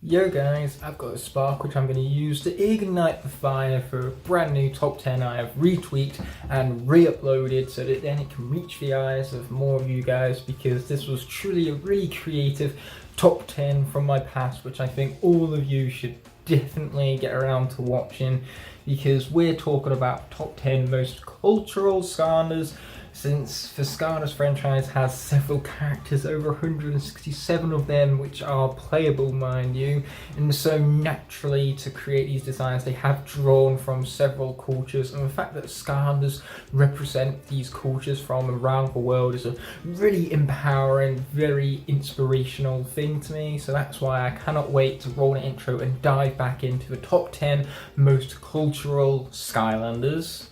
Yo guys, I've got a spark which I'm going to use to ignite the fire for a brand new top 10 I have retweaked and re-uploaded so that then it can reach the eyes of more of you guys, because this was truly a really creative top 10 from my past which I think all of you should definitely get around to watching, because we're talking about top 10 most cultural Skylanders, since the Skylanders franchise has several characters, over 167 of them, which are playable, mind you, and so naturally to create these designs they have drawn from several cultures, and the fact that Skylanders represent these cultures from around the world is a really empowering, very inspirational thing to me, so that's why I cannot wait to roll an intro and dive back into the top 10 most cultural Skylanders.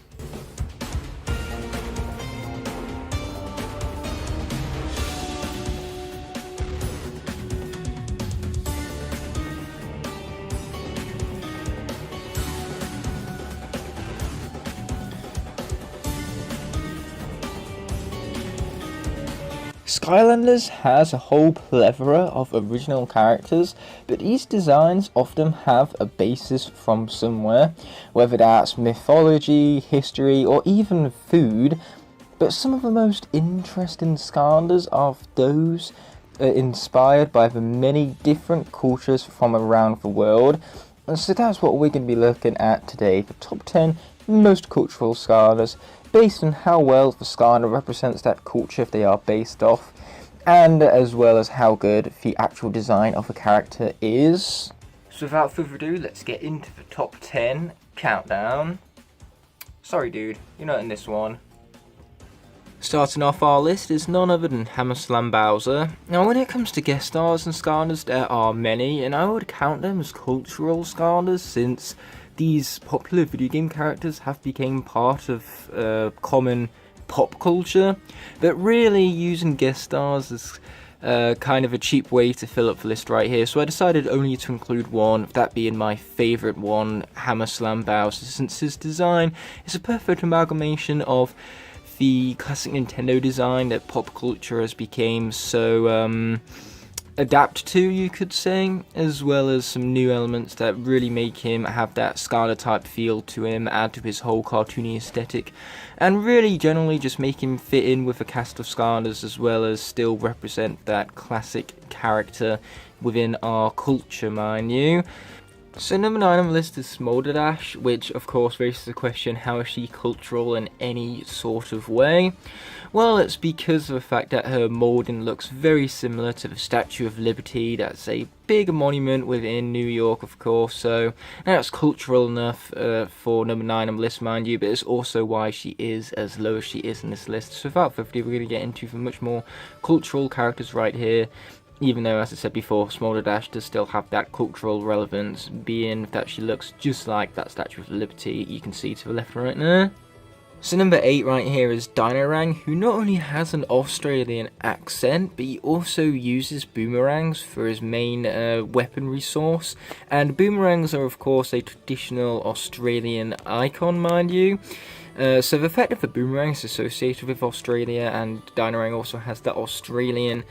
Skylanders has a whole plethora of original characters, but these designs often have a basis from somewhere, whether that's mythology, history, or even food. But some of the most interesting Skylanders are those inspired by the many different cultures from around the world. And so that's what we're going to be looking at today, the top 10 most cultural Skylanders, based on how well the Skylander represents that culture they are based off, and as well as how good the actual design of a character is. So without further ado, let's get into the top 10 countdown. Sorry dude, you're not in this one. Starting off our list is none other than Hammer Slam Bowser. Now when it comes to guest stars and Skylanders, there are many, and I would count them as cultural Skylanders, since these popular video game characters have become part of common pop culture, but really using guest stars is kind of a cheap way to fill up the list right here, so I decided only to include one, that being my favourite one, Hammer Slam Bowser, since his design is a perfect amalgamation of the classic Nintendo design that pop culture has become so adapt to, you could say, as well as some new elements that really make him have that Skylar type feel to him, add to his whole cartoony aesthetic, and really generally just make him fit in with a cast of Skylanders, as well as still represent that classic character within our culture, mind you. So number 9 on the list is Smolder Dash, which of course raises the question, how is she cultural in any sort of way? Well, it's because of the fact that her moulding looks very similar to the Statue of Liberty. That's a big monument within New York, of course, so that's cultural enough for number 9 on the list, mind you, but it's also why she is as low as she is in this list. So without further ado, we're going to get into the much more cultural characters right here. Even though, as I said before, Smolder Dash does still have that cultural relevance, being that she looks just like that Statue of Liberty you can see to the left right there. So number 8 right here is Dinorang, who not only has an Australian accent, but he also uses boomerangs for his main weaponry source. And boomerangs are of course a traditional Australian icon, mind you. So the fact that the boomerang is associated with Australia, and Dinorang also has that Australian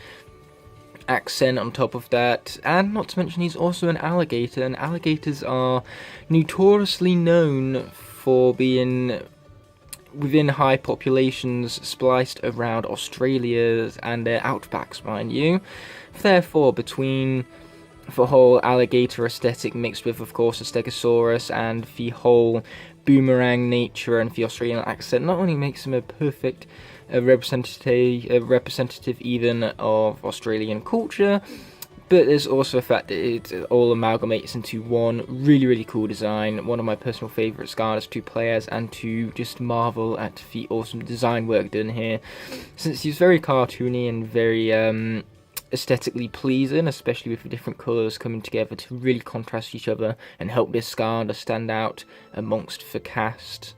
accent on top of that, and not to mention he's also an alligator, and alligators are notoriously known for being within high populations spliced around Australia and their outbacks, mind you. Therefore, between the whole alligator aesthetic mixed with, of course, a Stegosaurus and the whole boomerang nature and the Australian accent, not only makes him a perfect representative even of Australian culture, but there's also the fact that it all amalgamates into one really cool design, one of my personal favourite Skylanders to play as, and to just marvel at the awesome design work done here, since he's very cartoony and very aesthetically pleasing, especially with the different colours coming together to really contrast each other and help this Skylander stand out amongst the cast.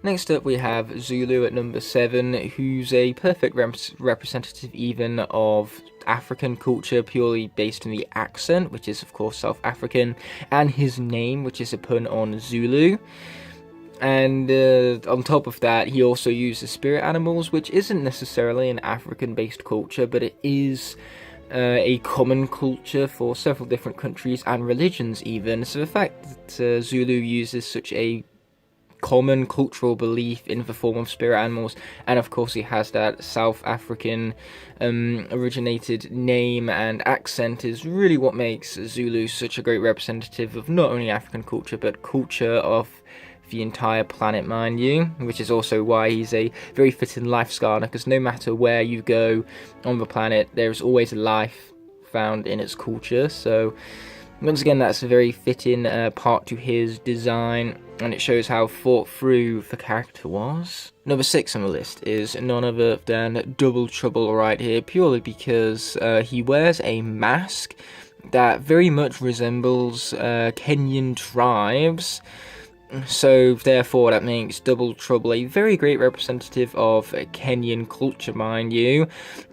Next up we have Zulu at number 7, who's a perfect representative even of African culture, purely based on the accent, which is of course South African, and his name, which is a pun on Zulu. And on top of that, he also uses spirit animals, which isn't necessarily an African-based culture, but it is a common culture for several different countries and religions even. So the fact that Zulu uses such a common cultural belief in the form of spirit animals, and of course he has that South African originated name and accent, is really what makes Zulu such a great representative of not only African culture but culture of the entire planet, mind you, which is also why he's a very fitting life Skarner, because no matter where you go on the planet, there's always life found in its culture. So once again, that's a very fitting part to his design, and it shows how thought through the character was. Number 6 on the list is none other than Double Trouble right here, purely because he wears a mask that very much resembles Kenyan tribes. So therefore that makes Double Trouble a very great representative of Kenyan culture, mind you.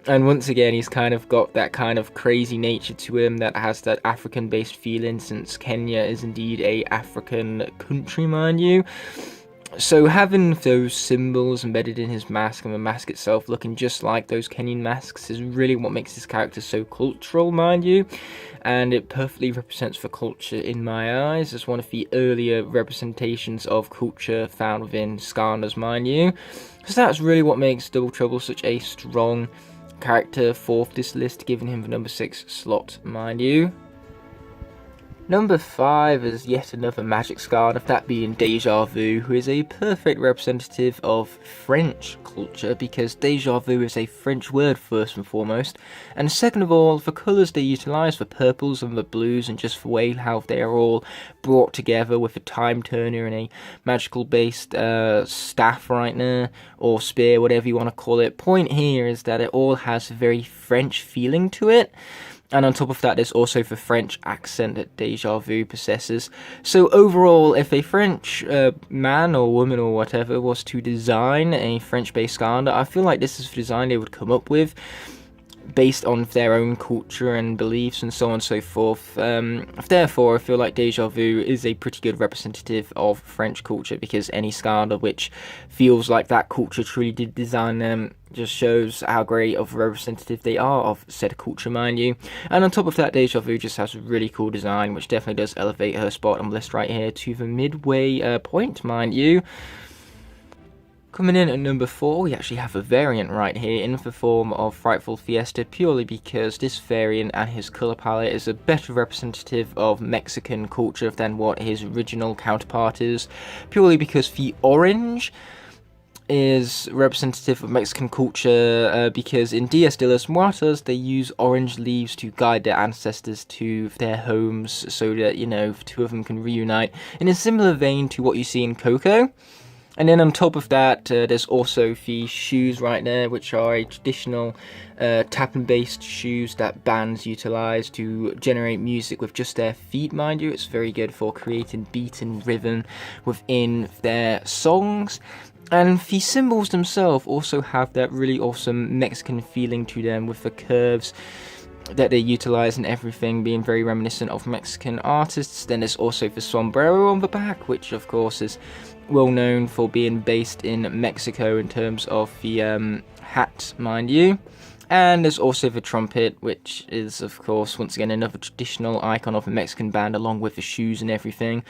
And once again, he's kind of got that kind of crazy nature to him that has that African based feeling, since Kenya is indeed a African country, mind you. So having those symbols embedded in his mask and the mask itself looking just like those Kenyan masks is really what makes this character so cultural, mind you. And it perfectly represents the culture in my eyes as one of the earlier representations of culture found within Skarners, mind you. So that's really what makes Double Trouble such a strong character for this list, giving him the number 6 slot, mind you. Number 5 is yet another magic Skarner, that being Deja Vu, who is a perfect representative of French culture, because Deja Vu is a French word first and foremost, and second of all, the colours they utilise, the purples and the blues, and just the way how they are all brought together with a time turner and a magical based staff right now, or spear, whatever you want to call it. Point here is that it all has a very French feeling to it. And on top of that, there's also the French accent that Deja Vu possesses. So overall, if a French man or woman or whatever was to design a French-based Skarner, I feel like this is the design they would come up with, based on their own culture and beliefs and so on and so forth. Therefore, I feel like Deja Vu is a pretty good representative of French culture, because any Skarner which feels like that culture truly did design them just shows how great of a representative they are of said culture, mind you. And on top of that, Deja Vu just has a really cool design, which definitely does elevate her spot on the list right here to the midway point, mind you. Coming in at number 4, we actually have a variant right here in the form of Frightful Fiesta, purely because this variant and his colour palette is a better representative of Mexican culture than what his original counterpart is, purely because the orange is representative of Mexican culture, because in Dias de los Muertos they use orange leaves to guide their ancestors to their homes so that, you know, the two of them can reunite, in a similar vein to what you see in Coco. And then on top of that, there's also the shoes right there, which are a traditional tapping-based shoes that bands utilise to generate music with just their feet, mind you. It's very good for creating beat and rhythm within their songs. And the symbols themselves also have that really awesome Mexican feeling to them, with the curves that they utilise and everything being very reminiscent of Mexican artists. Then there's also the sombrero on the back, which of course is well known for being based in Mexico in terms of the hat, mind you. And there's also the trumpet, which is of course once again another traditional icon of a Mexican band, along with the shoes and everything.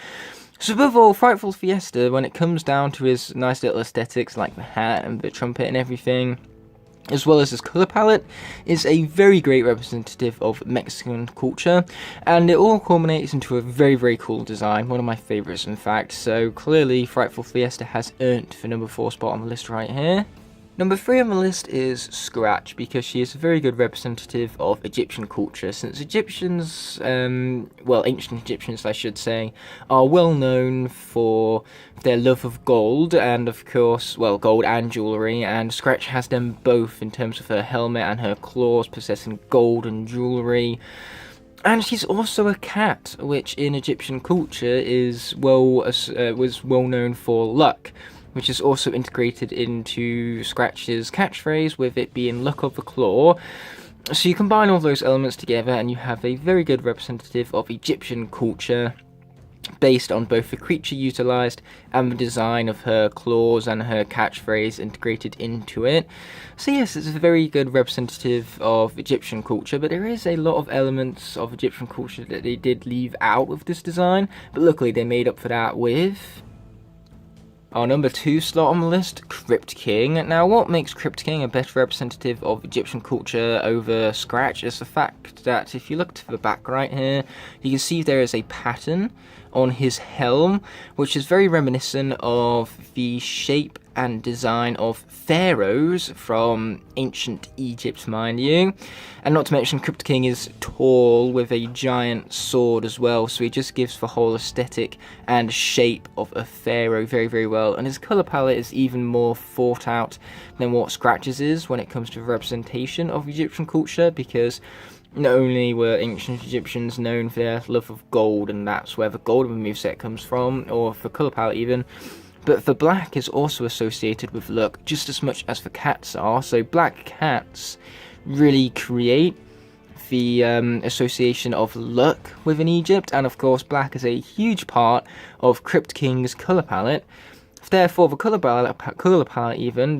So above all, Frightful Fiesta, when it comes down to his nice little aesthetics like the hat and the trumpet and everything, as well as his colour palette, is a very great representative of Mexican culture, and it all culminates into a very, very cool design, one of my favourites in fact. So clearly Frightful Fiesta has earned the number 4 spot on the list right here. Number 3 on the list is Scratch, because she is a very good representative of Egyptian culture, since Egyptians, well, ancient Egyptians I should say, are well known for their love of gold, and of course, well, gold and jewellery, and Scratch has them both in terms of her helmet and her claws possessing gold and jewellery. And she's also a cat, which in Egyptian culture is was well known for luck, which is also integrated into Scratch's catchphrase, with it being luck of the claw. So you combine all those elements together and you have a very good representative of Egyptian culture, based on both the creature utilised and the design of her claws and her catchphrase integrated into it. So yes, it's a very good representative of Egyptian culture, but there is a lot of elements of Egyptian culture that they did leave out with this design, but luckily they made up for that with our number 2 slot on the list, Crypt King. Now, what makes Crypt King a better representative of Egyptian culture over Scratch is the fact that if you look to the back right here, you can see there is a pattern on his helm, which is very reminiscent of the shape and design of pharaohs from ancient Egypt, mind you. And not to mention, Crypt King is tall with a giant sword as well, so he just gives the whole aesthetic and shape of a pharaoh very, very well. And his colour palette is even more thought out than what Scratch's is when it comes to representation of Egyptian culture, because not only were ancient Egyptians known for their love of gold, and that's where the golden moveset comes from, or for colour palette even, but the black is also associated with luck just as much as the cats are. So black cats really create the association of luck within Egypt, and of course black is a huge part of Crypt King's colour palette. Therefore, the colour palette even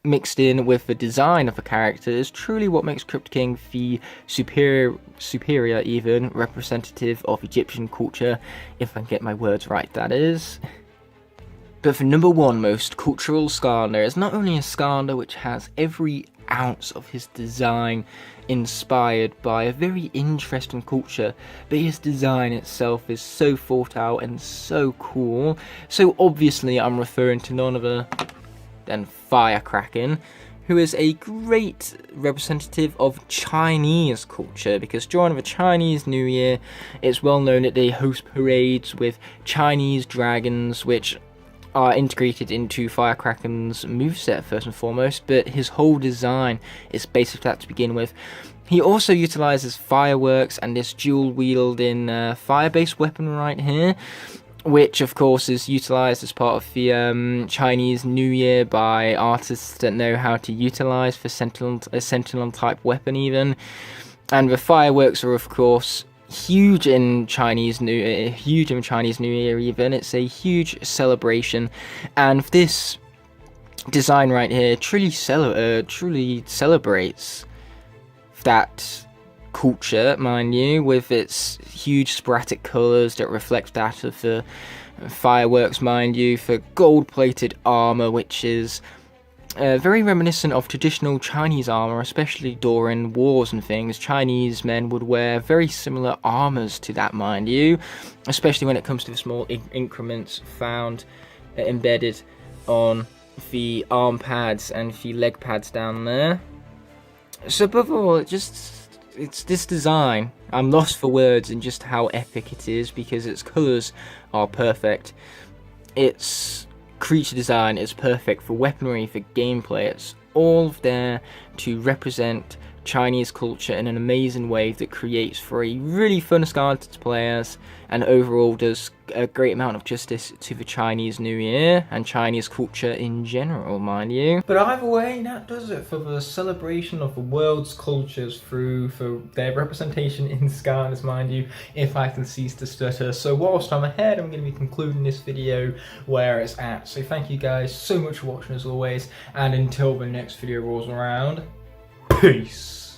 mixed in with the design of the character is truly what makes Crypt King the superior even representative of Egyptian culture, if I can get my words right, that is. But the number 1 most cultural Skylander is not only a Skylander which has every ounce of his design inspired by a very interesting culture, but his design itself is so thought out and so cool. So obviously I'm referring to none other than Firecracker, who is a great representative of Chinese culture, because during the Chinese New Year, it's well known that they host parades with Chinese dragons, which are integrated into Firecracker's moveset first and foremost, but his whole design is based off that to begin with. He also utilises fireworks and this dual-wielding fire-based weapon right here, which of course is utilised as part of the Chinese New Year by artists that know how to utilise a sentinel type weapon even. And the fireworks are of course huge in Chinese New Year even. It's a huge celebration, and this design right here truly celebrates that culture, mind you, with its huge sporadic colours that reflect that of the fireworks, mind you, for gold-plated armour, which is very reminiscent of traditional Chinese armour, especially during wars and things. Chinese men would wear very similar armours to that, mind you, especially when it comes to the small increments found embedded on the arm pads and the leg pads down there. So above all, it's this design. I'm lost for words in just how epic it is, because its colours are perfect. Its creature design is perfect for weaponry, for gameplay. It's all there to represent Chinese culture in an amazing way that creates for a really fun Skylanders to play as, and overall does a great amount of justice to the Chinese New Year and Chinese culture in general, mind you. But either way, that does it for the celebration of the world's cultures for their representation in Skylanders, mind you, if I can cease to stutter. So whilst I'm ahead, I'm going to be concluding this video where it's at. So thank you guys so much for watching as always, and until the next video rolls around, peace.